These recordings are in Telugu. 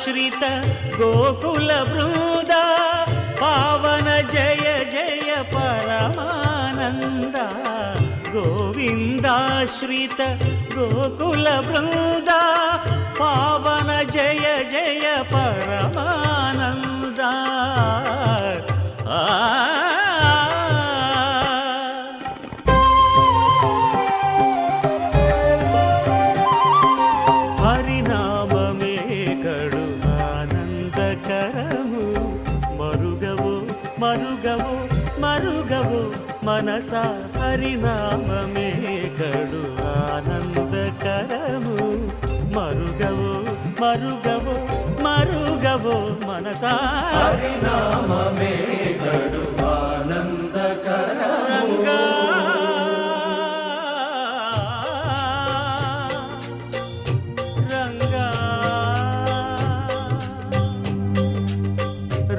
గోవిందాశ్రిత గోకుల బృంద పావన జయ జయ పరమానంద గోవిందాశ్రిత గోకుల బృంద పావన జయ జయ పరమానంద హరినామమే కడు ఆనందకరము మరుగవో మరుగవో మరుగవో మనసా హరినామమే కడు ఆనందకరము మరుగవో మరుగవో మరుగవో మనసా హరినామమే కడు ఆనందకరము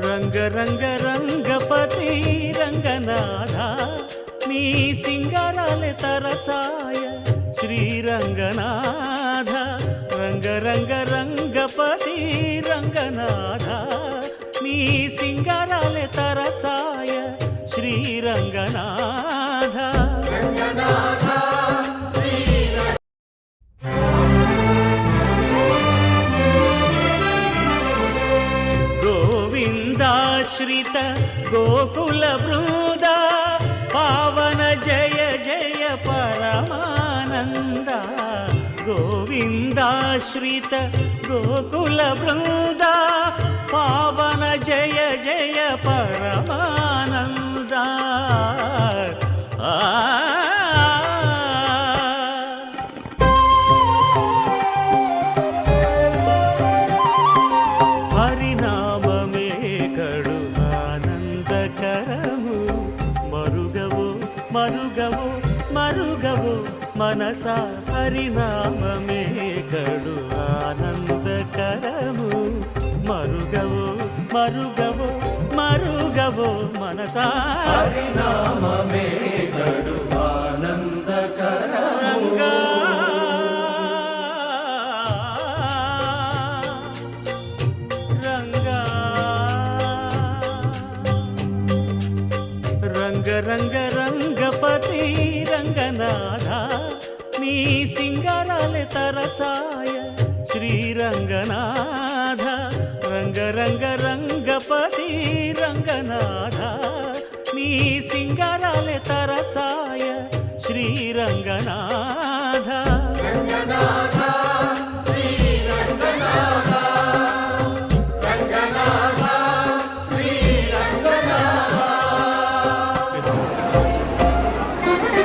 రంగ రంగ రంగపతి రంగనాథ నీ సింగారాలే తరచాయ శ్రీరంగనాథ రంగ రంగ రంగపతి రంగనాథ నీ సింగారాలే తరచాయ శ్రీరంగనాథ గోవిందాశ్రిత గోకుల బృంద పావన జయ జయ పరమానంద గోవిందాశ్రిత గోకుల బృంద పావన జయ జయ పరమానంద హరినామమే కడు ఆనందకరము మరుగవో మరుగవో మరుగవో మనసా హరినామమే కడు ఆనందకరము మరుగవో మరుగవో మరుగవో మనసా హరినామమే కడు ఆనందకరము రంగ రంగ రంగపతి రంగనాథ నీ సింగారాలే తరచాయ శ్రీరంగనాథ రంగ రంగ రంగపతి రంగనాథ నీ సింగారాలే తరచాయ శ్రీరంగనాథ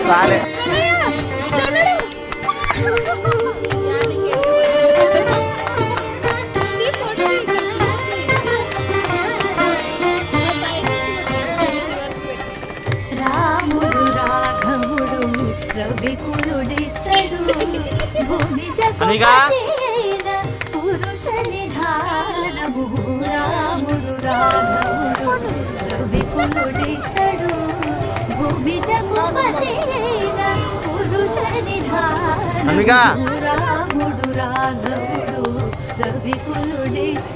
Vale. రాముడు రాఘవుడు రవికులుడితడు భూమి జగదేన పురుష నిధానము రాముడు రాఘవుడు రవికులుడితడు భూమి జగదేన పురుష నిధానము రాముడు రాఘవుడు రవికులుడితడు